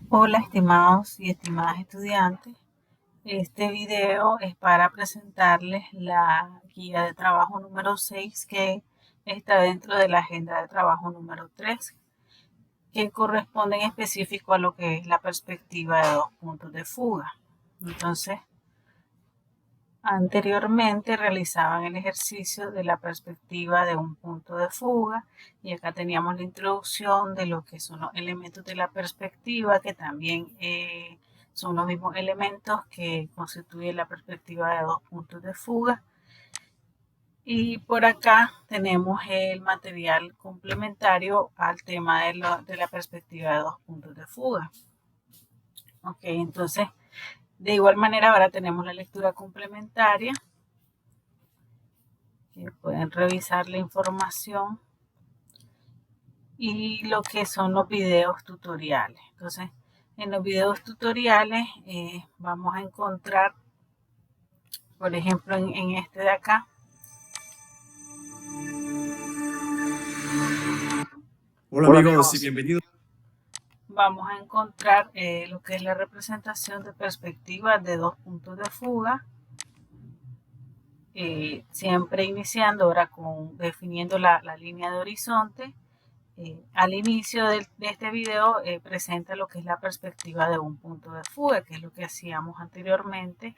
Hola estimados y estimadas estudiantes, este video es para presentarles la guía de trabajo número 6 que está dentro de la agenda de trabajo número 3, que corresponde en específico a lo que es la perspectiva de dos puntos de fuga. Entonces, anteriormente realizaban el ejercicio de la perspectiva de un punto de fuga y acá teníamos la introducción de lo que son los elementos de la perspectiva, que también son los mismos elementos que constituyen la perspectiva de dos puntos de fuga. Y por acá tenemos el material complementario al tema de la perspectiva de dos puntos de fuga. Ok, entonces de igual manera ahora tenemos la lectura complementaria, que pueden revisar la información, y lo que son los videos tutoriales. Entonces, en los videos tutoriales vamos a encontrar, por ejemplo, en este de acá, Hola amigos y bienvenidos. Vamos a encontrar lo que es la representación de perspectivas de dos puntos de fuga, siempre iniciando ahora definiendo la línea de horizonte. Al inicio de este video presenta lo que es la perspectiva de un punto de fuga, que es lo que hacíamos anteriormente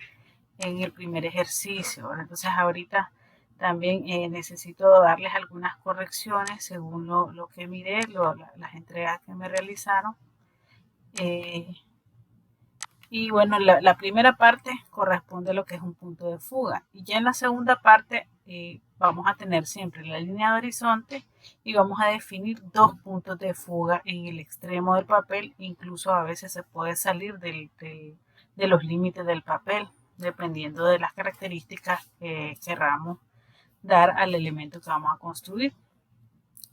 en el primer ejercicio. Entonces ahorita también necesito darles algunas correcciones según lo que miré, las entregas que me realizaron. Y bueno, la primera parte corresponde a lo que es un punto de fuga. Y ya en la segunda parte vamos a tener siempre la línea de horizonte y vamos a definir dos puntos de fuga en el extremo del papel. Incluso a veces se puede salir de los límites del papel, dependiendo de las características que querramos dar al elemento que vamos a construir.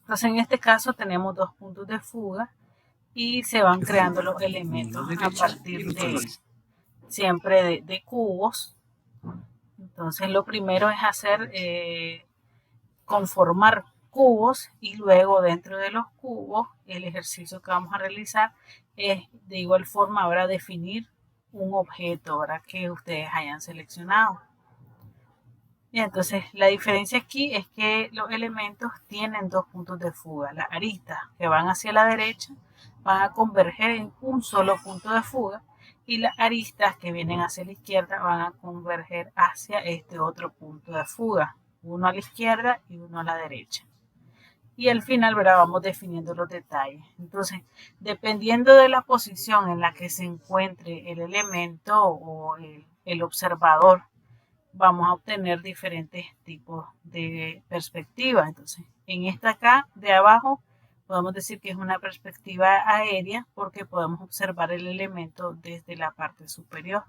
Entonces en este caso tenemos dos puntos de fuga y se van creando los elementos a partir siempre de cubos. Entonces lo primero es hacer conformar cubos, y luego dentro de los cubos el ejercicio que vamos a realizar es de igual forma ahora definir un objeto ahora que ustedes hayan seleccionado. Y entonces la diferencia aquí es que los elementos tienen dos puntos de fuga. Las aristas que van hacia la derecha van a converger en un solo punto de fuga, y las aristas que vienen hacia la izquierda van a converger hacia este otro punto de fuga, uno a la izquierda y uno a la derecha. Y al final, ¿verdad?, vamos definiendo los detalles. Entonces, dependiendo de la posición en la que se encuentre el elemento o el observador, vamos a obtener diferentes tipos de perspectivas. Entonces, en esta acá de abajo podemos decir que es una perspectiva aérea porque podemos observar el elemento desde la parte superior.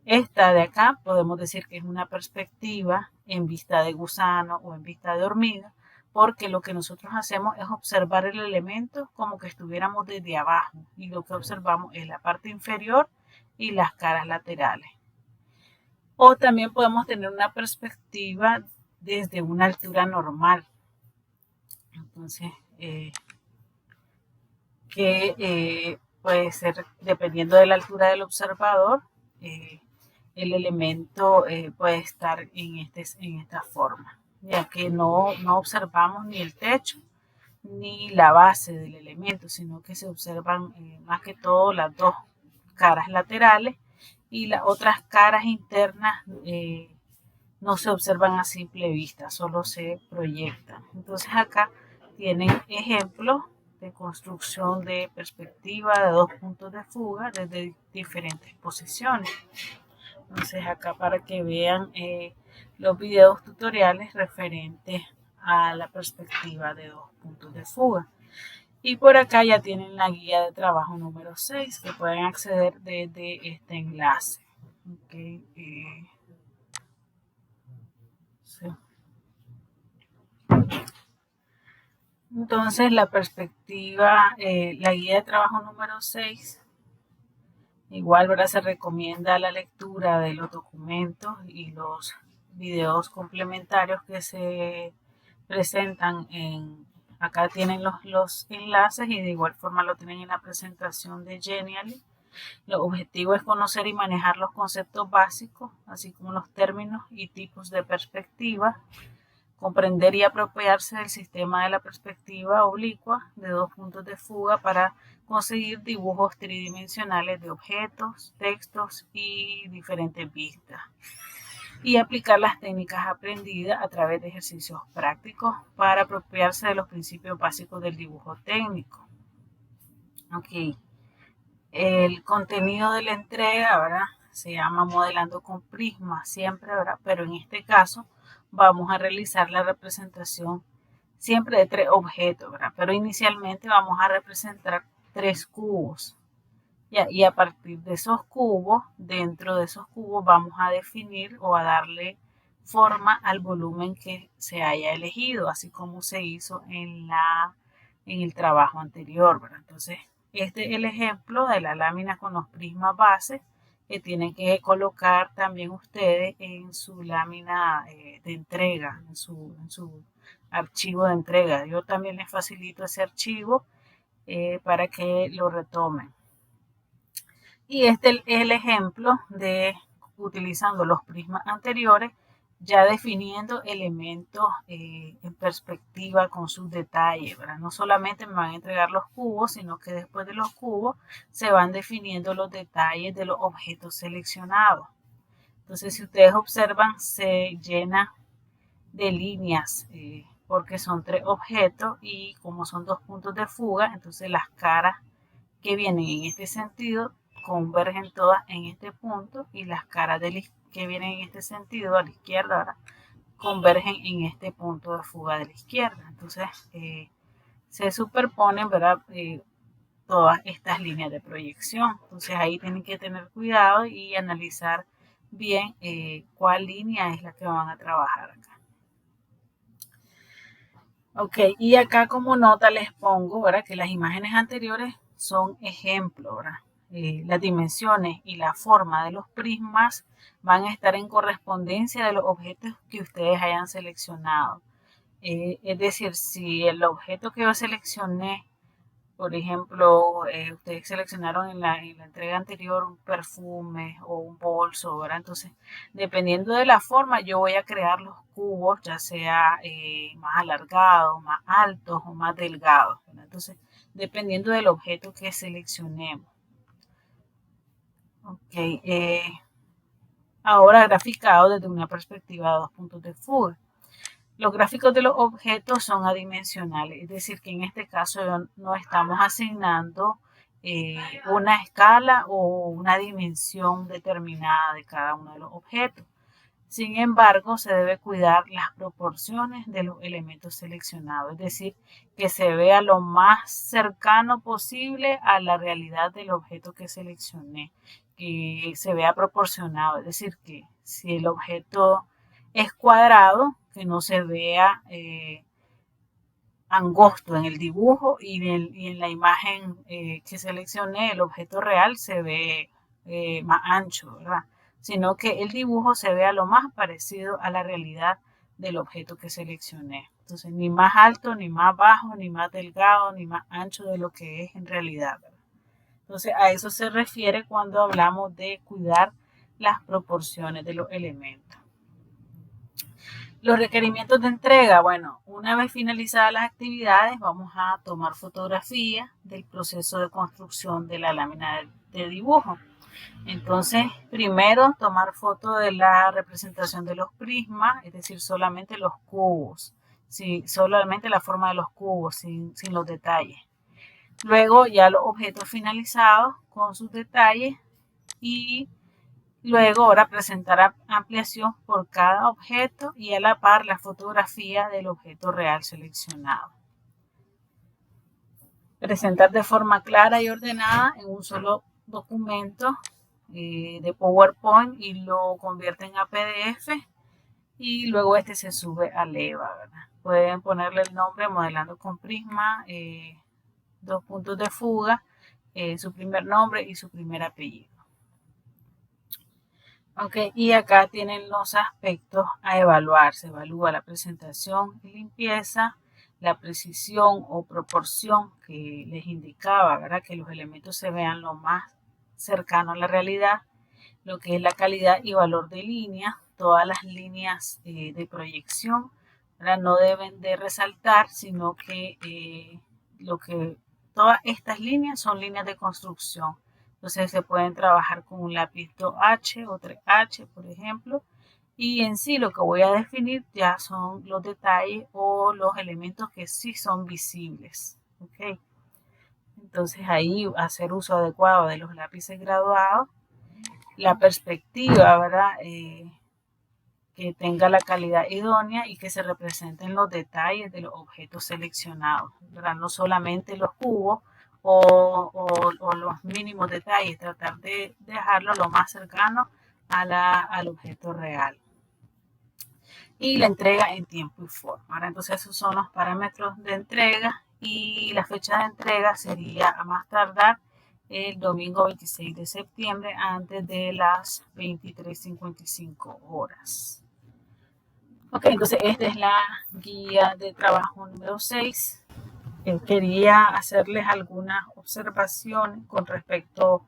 Esta de acá podemos decir que es una perspectiva en vista de gusano o en vista de hormiga, porque lo que nosotros hacemos es observar el elemento como que estuviéramos desde abajo, y lo que observamos es la parte inferior y las caras laterales. O también podemos tener una perspectiva desde una altura normal. Entonces, puede ser, dependiendo de la altura del observador, el elemento puede estar en esta forma, ya que no observamos ni el techo ni la base del elemento, sino que se observan más que todo las dos caras laterales, y las otras caras internas no se observan a simple vista, solo se proyectan. Entonces acá tienen ejemplos de construcción de perspectiva de dos puntos de fuga desde diferentes posiciones. Entonces acá para que vean los videos tutoriales referentes a la perspectiva de dos puntos de fuga. Y por acá ya tienen la guía de trabajo número 6 que pueden acceder desde este enlace. Okay, sí. Entonces la perspectiva, la guía de trabajo número 6, igual, ¿verdad?, se recomienda la lectura de los documentos y los videos complementarios que se presentan acá tienen los enlaces y de igual forma lo tienen en la presentación de Genially. El objetivo es conocer y manejar los conceptos básicos, así como los términos y tipos de perspectiva, comprender y apropiarse del sistema de la perspectiva oblicua de dos puntos de fuga para conseguir dibujos tridimensionales de objetos, textos y diferentes vistas, y aplicar las técnicas aprendidas a través de ejercicios prácticos para apropiarse de los principios básicos del dibujo técnico. Ok, el contenido de la entrega, ¿verdad? Se llama modelando con prisma siempre, ¿verdad? Pero en este caso vamos a realizar la representación siempre de 3 objetos, ¿verdad? Pero inicialmente vamos a representar 3 cubos. Y a partir de esos cubos, dentro de esos cubos vamos a definir o a darle forma al volumen que se haya elegido, así como se hizo en el trabajo anterior, ¿verdad? Entonces, este es el ejemplo de la lámina con los prismas base que tienen que colocar también ustedes en su lámina de entrega, en su archivo de entrega. Yo también les facilito ese archivo para que lo retomen. Y este es el ejemplo de utilizando los prismas anteriores, ya definiendo elementos en perspectiva con sus detalles, ¿verdad? No solamente me van a entregar los cubos, sino que después de los cubos se van definiendo los detalles de los objetos seleccionados. Entonces, si ustedes observan, se llena de líneas porque son 3 objetos y como son 2 puntos de fuga, entonces las caras que vienen en este sentido convergen todas en este punto y las caras que vienen en este sentido a la izquierda, ¿verdad? Convergen en este punto de fuga de la izquierda. Entonces se superponen, ¿verdad? Todas estas líneas de proyección. Entonces ahí tienen que tener cuidado y analizar bien cuál línea es la que van a trabajar acá. Ok, y acá como nota les pongo, ¿verdad? Que las imágenes anteriores son ejemplos, ¿verdad? Las dimensiones y la forma de los prismas van a estar en correspondencia de los objetos que ustedes hayan seleccionado. Es decir, si el objeto que yo seleccioné, por ejemplo, ustedes seleccionaron en la entrega anterior un perfume o un bolso, ¿verdad? Entonces, dependiendo de la forma, yo voy a crear los cubos, ya sea más alargados, más altos o más delgados, ¿verdad? Entonces, dependiendo del objeto que seleccionemos. Ok, ahora graficado desde una perspectiva de 2 puntos de fuga. Los gráficos de los objetos son adimensionales, es decir, que en este caso no estamos asignando una escala o una dimensión determinada de cada uno de los objetos. Sin embargo, se debe cuidar las proporciones de los elementos seleccionados, es decir, que se vea lo más cercano posible a la realidad del objeto que seleccioné, que se vea proporcionado, es decir, que si el objeto es cuadrado, que no se vea angosto en el dibujo y en la imagen que seleccioné, el objeto real se ve más ancho, ¿verdad? Sino que el dibujo se vea lo más parecido a la realidad del objeto que seleccioné. Entonces, ni más alto, ni más bajo, ni más delgado, ni más ancho de lo que es en realidad, ¿verdad? Entonces, a eso se refiere cuando hablamos de cuidar las proporciones de los elementos. Los requerimientos de entrega, bueno, una vez finalizadas las actividades, vamos a tomar fotografías del proceso de construcción de la lámina de dibujo. Entonces, primero tomar foto de la representación de los prismas, es decir, solamente los cubos, sí, solamente la forma de los cubos, sin los detalles. Luego ya los objetos finalizados con sus detalles y luego ahora presentar ampliación por cada objeto y a la par la fotografía del objeto real seleccionado. Presentar de forma clara y ordenada en un solo documento de PowerPoint y lo convierten a PDF y luego este se sube a EVA, ¿verdad? Pueden ponerle el nombre modelando con prisma, 2 puntos de fuga, su primer nombre y su primer apellido. Ok, y acá tienen los aspectos a evaluar. Se evalúa la presentación y limpieza, la precisión o proporción que les indicaba, ¿verdad? Que los elementos se vean lo más cercano a la realidad, lo que es la calidad y valor de línea, todas las líneas de proyección, ¿verdad? No deben de resaltar, sino que todas estas líneas son líneas de construcción. Entonces se pueden trabajar con un lápiz 2H o 3H, por ejemplo, y en sí lo que voy a definir ya son los detalles o los elementos que sí son visibles. ¿Okay? Entonces ahí hacer uso adecuado de los lápices graduados, la perspectiva, ¿verdad? Que tenga la calidad idónea y que se representen los detalles de los objetos seleccionados, ¿verdad? No solamente los cubos o los mínimos detalles, tratar de dejarlo lo más cercano al objeto real. Y la entrega en tiempo y forma. Ahora, entonces esos son los parámetros de entrega y la fecha de entrega sería a más tardar el domingo 26 de septiembre antes de las 23:55 horas. Ok, entonces esta es la guía de trabajo número 6. Quería hacerles algunas observaciones con respecto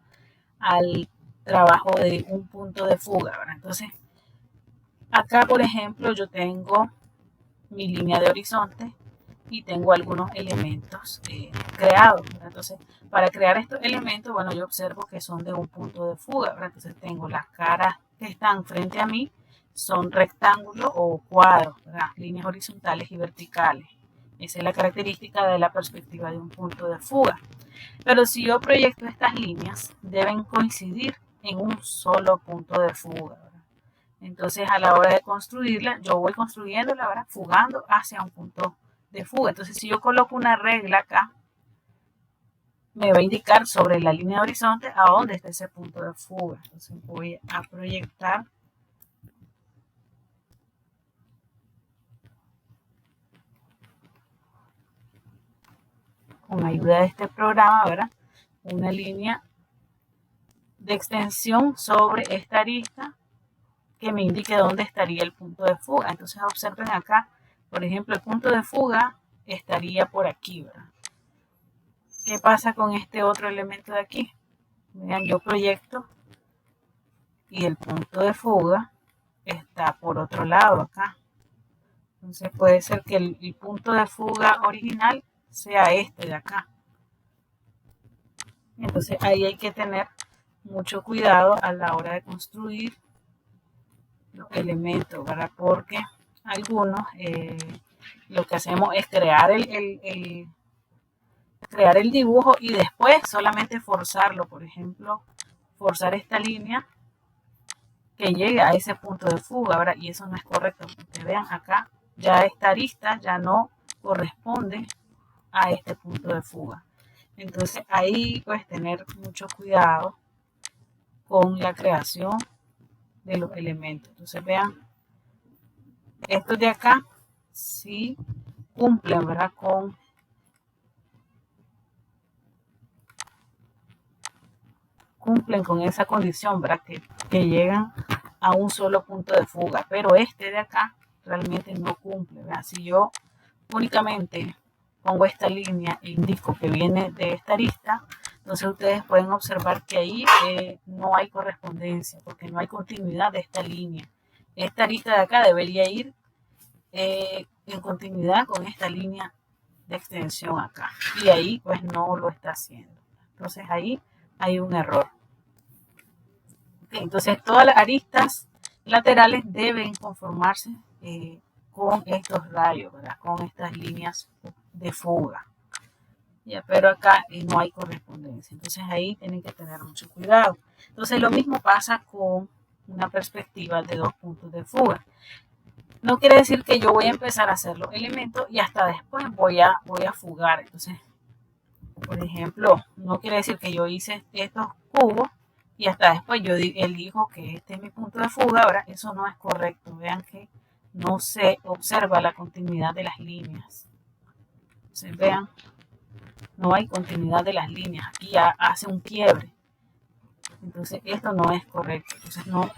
al trabajo de un punto de fuga, ¿verdad? Entonces, acá, por ejemplo, yo tengo mi línea de horizonte y tengo algunos elementos creados, ¿verdad? Entonces, para crear estos elementos, bueno, yo observo que son de un punto de fuga, ¿verdad? Entonces, tengo las caras que están frente a mí, son rectángulos o cuadros, ¿verdad? Líneas horizontales y verticales. Esa es la característica de la perspectiva de un punto de fuga. Pero si yo proyecto estas líneas, deben coincidir en un solo punto de fuga, ¿verdad? Entonces, a la hora de construirla, yo voy construyéndola, ¿verdad? Fugando hacia un punto de fuga. Entonces, si yo coloco una regla acá, me va a indicar sobre la línea de horizonte a dónde está ese punto de fuga. Entonces, voy a proyectar con ayuda de este programa, ¿verdad? Una línea de extensión sobre esta arista que me indique dónde estaría el punto de fuga. Entonces observen acá, por ejemplo, el punto de fuga estaría por aquí, ¿verdad? ¿Qué pasa con este otro elemento de aquí? Vean, yo proyecto y el punto de fuga está por otro lado acá. Entonces puede ser que el punto de fuga original sea este de acá. Entonces ahí hay que tener mucho cuidado a la hora de construir los elementos, ¿verdad? Porque algunos lo que hacemos es crear crear el dibujo y después solamente forzarlo, por ejemplo, forzar esta línea que llegue a ese punto de fuga, ¿verdad? Y eso no es correcto, porque vean acá, ya esta arista ya no corresponde a este punto de fuga. Entonces ahí pues tener mucho cuidado con la creación de los elementos. Entonces vean, estos de acá sí cumplen, ¿verdad? Cumplen con esa condición, ¿verdad? Que llegan a un solo punto de fuga, pero este de acá realmente no cumple, ¿verdad? Si yo únicamente pongo esta línea e indico que viene de esta arista, entonces ustedes pueden observar que ahí no hay correspondencia, porque no hay continuidad de esta línea. Esta arista de acá debería ir en continuidad con esta línea de extensión acá, y ahí pues no lo está haciendo. Entonces ahí hay un error. Okay, entonces todas las aristas laterales deben conformarse con estos rayos, ¿verdad? Con estas líneas de fuga. Ya, pero acá no hay correspondencia. Entonces ahí tienen que tener mucho cuidado. Entonces lo mismo pasa con una perspectiva de dos puntos de fuga. No quiere decir que yo voy a empezar a hacer los elementos y hasta después voy a fugar. Entonces, por ejemplo, no quiere decir que yo hice estos cubos y hasta después yo elijo que este es mi punto de fuga. Ahora, eso no es correcto. Vean que no se observa la continuidad de las líneas. Entonces, vean, no hay continuidad de las líneas. Aquí ya hace un quiebre. Entonces, esto no es correcto. Entonces, no,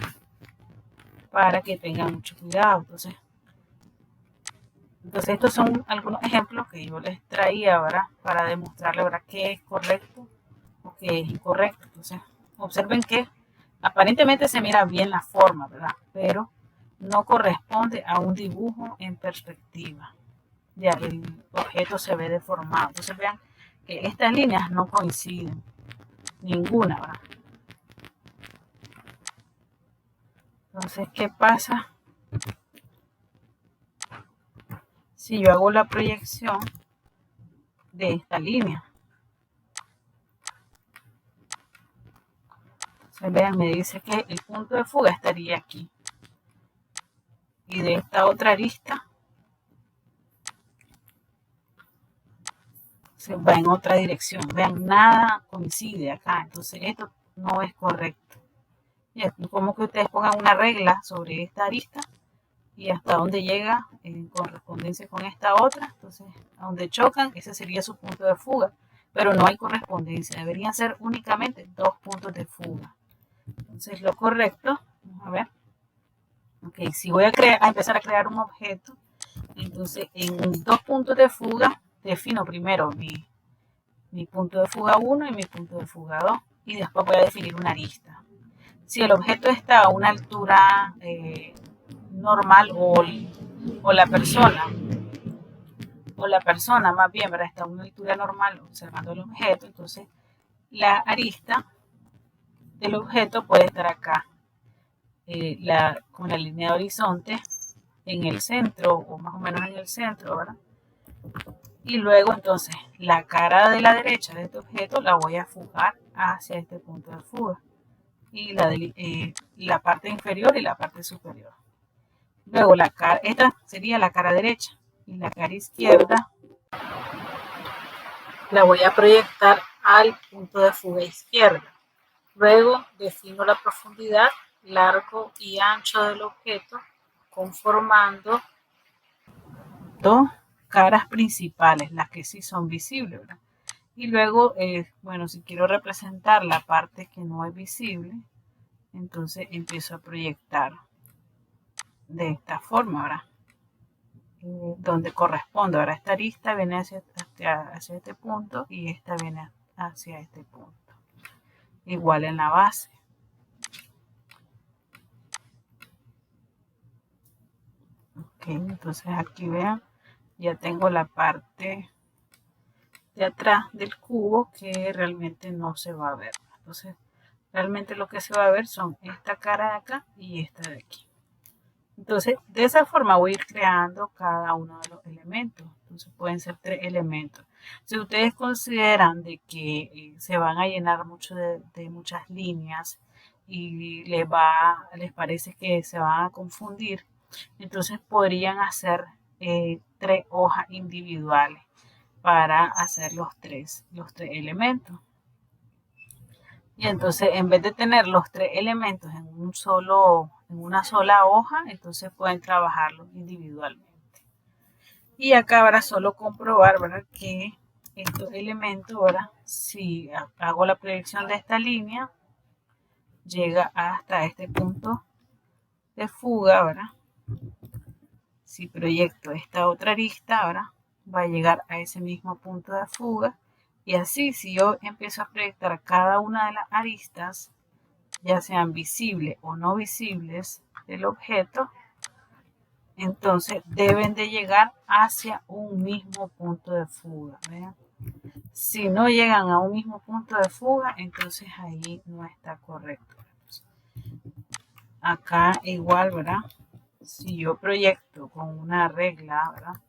para que tengan mucho cuidado. Entonces, Entonces estos son algunos ejemplos que yo les traía, ¿verdad? Para demostrarle, ¿verdad?, qué es correcto o qué es incorrecto. Entonces observen que aparentemente se mira bien la forma, ¿verdad? Pero no corresponde a un dibujo en perspectiva. Ya el objeto se ve deformado. Entonces vean que estas líneas no coinciden, ninguna, ¿verdad? Entonces, ¿qué pasa si yo hago la proyección de esta línea? Entonces, vean, me dice que el punto de fuga estaría aquí. Y de esta otra arista se va en otra dirección. Vean, nada coincide acá. Entonces, esto no es correcto. Ya, como que ustedes pongan una regla sobre esta arista y hasta dónde llega en correspondencia con esta otra. Entonces, a donde chocan, ese sería su punto de fuga. Pero no hay correspondencia. Deberían ser únicamente dos puntos de fuga. Entonces, lo correcto, vamos a ver. Ok, si voy a empezar a crear un objeto, entonces en dos puntos de fuga defino primero mi punto de fuga 1 y mi punto de fuga 2 y después voy a definir una arista. Si el objeto está a una altura normal o la persona más bien, ¿verdad?, está a una altura normal observando el objeto, entonces la arista del objeto puede estar acá, con la línea de horizonte en el centro o más o menos en el centro, ¿verdad? Y luego entonces la cara de la derecha de este objeto la voy a fugar hacia este punto de fuga y la parte inferior y la parte superior. Luego esta sería la cara derecha y la cara izquierda la voy a proyectar al punto de fuga izquierda. Luego defino la profundidad, largo y ancho del objeto conformando dos caras principales, las que sí son visibles, ¿verdad? Y luego, bueno, si quiero representar la parte que no es visible, entonces empiezo a proyectar de esta forma, ¿verdad? Donde corresponde. Ahora esta arista viene hacia este punto y esta viene hacia este punto. Igual en la base. Ok, entonces aquí vean, ya tengo la parte de atrás del cubo que realmente no se va a ver. Entonces, realmente lo que se va a ver son esta cara de acá y esta de aquí. Entonces, de esa forma voy a ir creando cada uno de los elementos. Entonces, pueden ser 3 elementos. Si ustedes consideran de que se van a llenar mucho de muchas líneas y les parece que se van a confundir, entonces podrían hacer 3 hojas individuales para hacer los tres elementos. Y entonces, en vez de tener los 3 elementos en una sola hoja, entonces pueden trabajarlos individualmente. Y acá ahora solo comprobar, ¿verdad?, que estos elementos, ¿verdad?, si hago la proyección de esta línea, llega hasta este punto de fuga, ¿verdad? Si proyecto esta otra arista, ¿verdad?, va a llegar a ese mismo punto de fuga. Y así, si yo empiezo a proyectar cada una de las aristas, ya sean visibles o no visibles del objeto, entonces deben de llegar hacia un mismo punto de fuga. ¿Vean? Si no llegan a un mismo punto de fuga, entonces ahí no está correcto. Acá igual, ¿verdad? Si yo proyecto con una regla, ¿verdad?,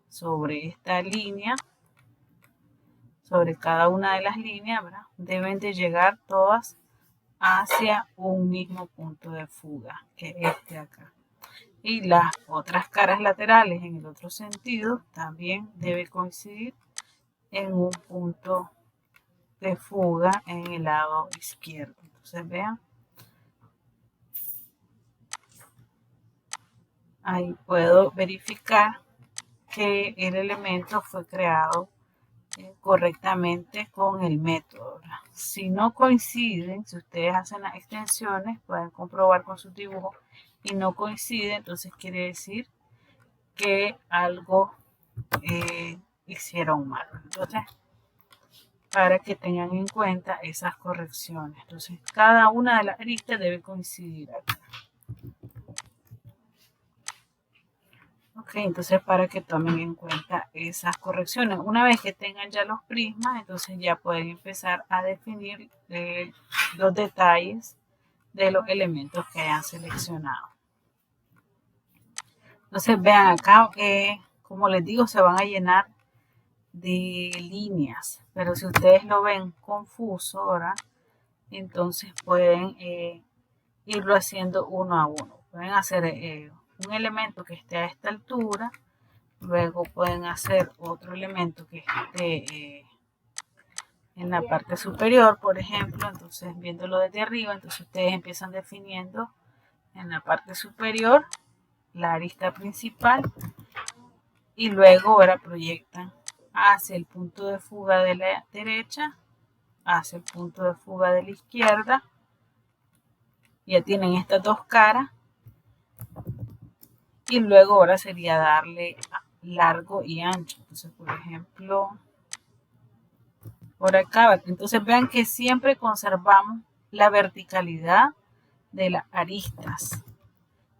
sobre esta línea, sobre cada una de las líneas, ¿verdad?, deben de llegar todas hacia un mismo punto de fuga, que es este acá. Y las otras caras laterales en el otro sentido también debe coincidir en un punto de fuga en el lado izquierdo. Entonces vean, ahí puedo verificar que el elemento fue creado correctamente con el método. Si no coinciden, si ustedes hacen las extensiones, pueden comprobar con sus dibujos y no coinciden, entonces quiere decir que algo hicieron mal. Entonces, para que tengan en cuenta esas correcciones. Entonces, cada una de las aristas debe coincidir acá. Ok, entonces para que tomen en cuenta esas correcciones. Una vez que tengan ya los prismas, entonces ya pueden empezar a definir los detalles de los elementos que hayan seleccionado. Entonces vean acá, como les digo, se van a llenar de líneas, pero si ustedes lo ven confuso ahora, entonces pueden irlo haciendo uno a uno. Pueden hacer un elemento que esté a esta altura, luego pueden hacer otro elemento que esté en la parte superior, por ejemplo. Entonces, viéndolo desde arriba, entonces ustedes empiezan definiendo en la parte superior la arista principal y luego ahora proyectan hacia el punto de fuga de la derecha, hacia el punto de fuga de la izquierda. Ya tienen estas dos caras y luego ahora sería darle largo y ancho. Entonces, por ejemplo, por acá, entonces vean que siempre conservamos la verticalidad de las aristas.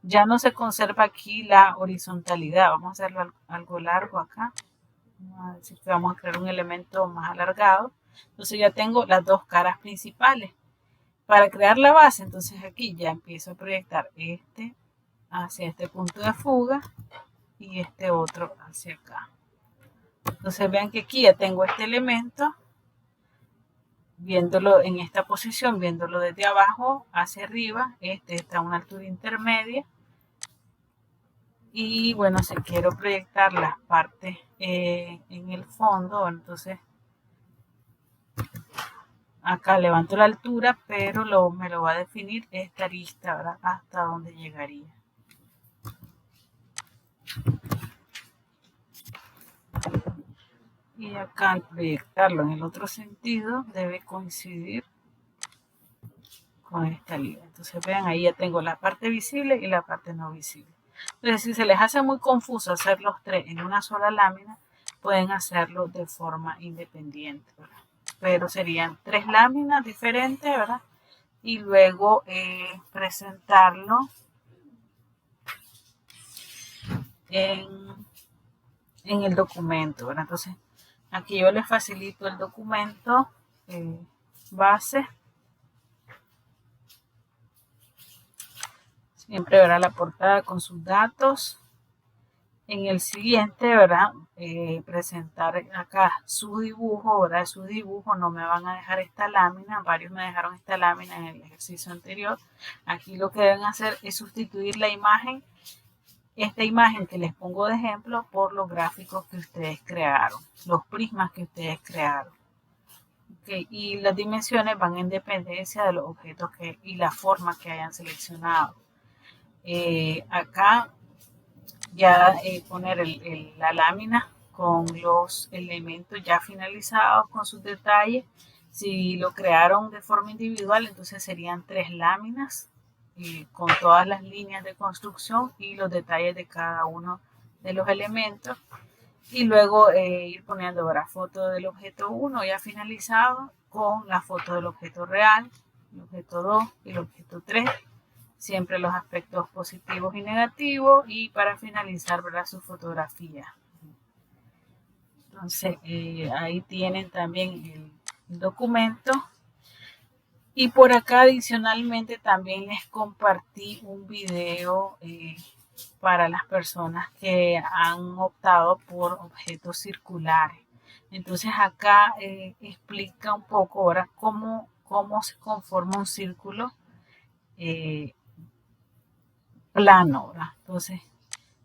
Ya no se conserva aquí la horizontalidad. Vamos a hacerlo algo largo acá. Vamos a decir que vamos a crear un elemento más alargado. Entonces ya tengo las dos caras principales. Para crear la base, entonces aquí ya empiezo a proyectar este hacia este punto de fuga y este otro hacia acá. Entonces vean que aquí ya tengo este elemento, viéndolo en esta posición, viéndolo desde abajo hacia arriba. Este está a una altura intermedia. Y bueno, si quiero proyectar las partes en el fondo, entonces acá levanto la altura, pero me lo va a definir esta arista, ¿verdad? Hasta donde llegaría. Y acá al proyectarlo en el otro sentido debe coincidir con esta línea. Entonces vean, ahí ya tengo la parte visible y la parte no visible. Entonces si se les hace muy confuso hacer los tres en una sola lámina, pueden hacerlo de forma independiente, ¿verdad? Pero serían tres láminas diferentes, ¿verdad? Y luego presentarlo en el documento, ¿verdad? Entonces aquí yo les facilito el documento base. Siempre verá la portada con sus datos. En el siguiente, ¿verdad? Presentar acá su dibujo, ¿verdad? Su dibujo, no me van a dejar esta lámina. Varios me dejaron esta lámina en el ejercicio anterior. Aquí lo que deben hacer es sustituir la imagen, esta imagen que les pongo de ejemplo, por los gráficos que ustedes crearon, los prismas que ustedes crearon. Okay, y las dimensiones van en dependencia de los objetos y la forma que hayan seleccionado. Acá ya poner la lámina con los elementos ya finalizados con sus detalles. Si lo crearon de forma individual, entonces serían tres láminas con todas las líneas de construcción y los detalles de cada uno de los elementos. Y luego ir poniendo la foto del objeto 1 ya finalizado con la foto del objeto real, el objeto 2 y el objeto 3. Siempre los aspectos positivos y negativos, y para finalizar, ¿verdad?, su fotografía. Entonces ahí tienen también el documento. Y por acá adicionalmente también les compartí un video para las personas que han optado por objetos circulares. Entonces acá explica un poco ahora cómo se conforma un círculo plano, ¿verdad? Entonces,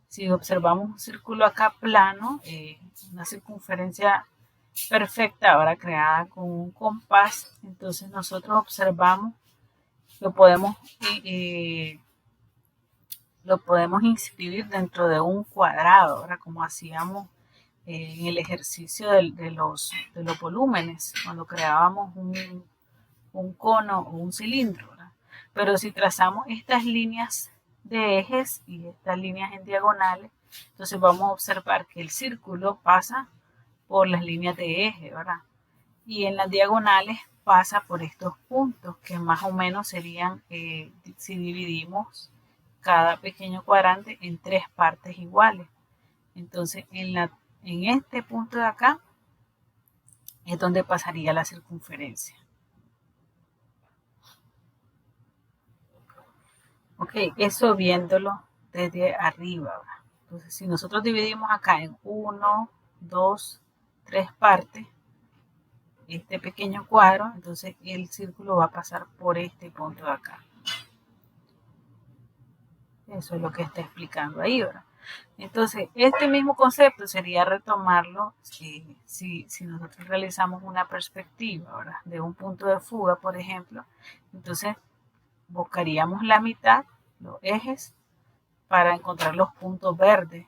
si observamos un círculo acá plano, una circunferencia perfecta, ahora creada con un compás, entonces nosotros observamos, lo podemos inscribir dentro de un cuadrado, ¿verdad? Como hacíamos en el ejercicio de los volúmenes, cuando creábamos un cono o un cilindro, ¿verdad? Pero si trazamos estas líneas de ejes y estas líneas en diagonales, Entonces vamos a observar que el círculo pasa por las líneas de eje, ¿verdad? Y en las diagonales pasa por estos puntos, que más o menos serían, si dividimos cada pequeño cuadrante en 3 partes iguales. Entonces, en este punto de acá es donde pasaría la circunferencia. Ok, eso viéndolo desde arriba, ¿verdad? Entonces, si nosotros dividimos acá en 1, 2, 3 partes, este pequeño cuadro, entonces el círculo va a pasar por este punto de acá. Eso es lo que está explicando ahí, ¿verdad? Entonces, este mismo concepto sería retomarlo si nosotros realizamos una perspectiva, ¿verdad? De un punto de fuga, por ejemplo. Entonces, buscaríamos la mitad, los ejes, para encontrar los puntos verdes.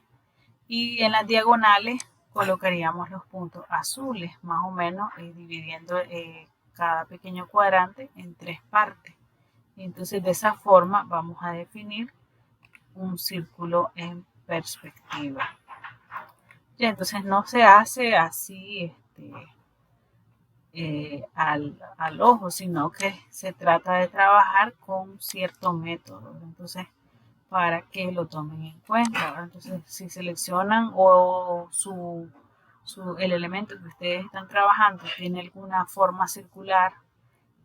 Y en las diagonales colocaríamos los puntos azules, más o menos dividiendo cada pequeño cuadrante en 3 partes. Y entonces de esa forma vamos a definir un círculo en perspectiva. Ya, entonces no se hace así al ojo, sino que se trata de trabajar con cierto método. Entonces, para que lo tomen en cuenta, ¿verdad? Entonces, si seleccionan o el elemento que ustedes están trabajando tiene alguna forma circular,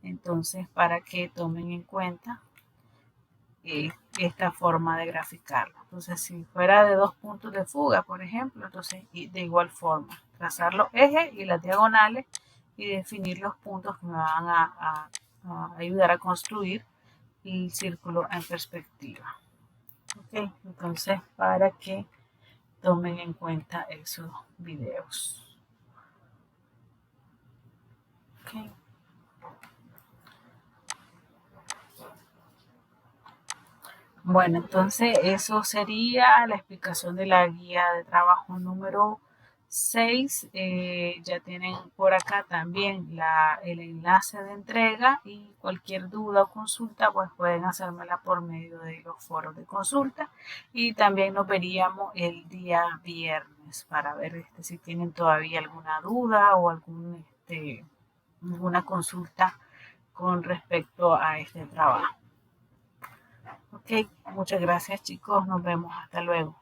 entonces para que tomen en cuenta esta forma de graficarlo. Entonces, si fuera de 2 puntos de fuga, por ejemplo, entonces de igual forma, trazar los ejes y las diagonales y definir los puntos que me van a ayudar a construir el círculo en perspectiva. Ok, entonces para que tomen en cuenta esos videos. Okay. Bueno, entonces eso sería la explicación de la guía de trabajo número 6. Ya tienen por acá también el enlace de entrega y cualquier duda o consulta pues pueden hacérmela por medio de los foros de consulta y también nos veríamos el día viernes para ver si tienen todavía alguna duda o alguna consulta con respecto a este trabajo. Ok, muchas gracias chicos, nos vemos, hasta luego.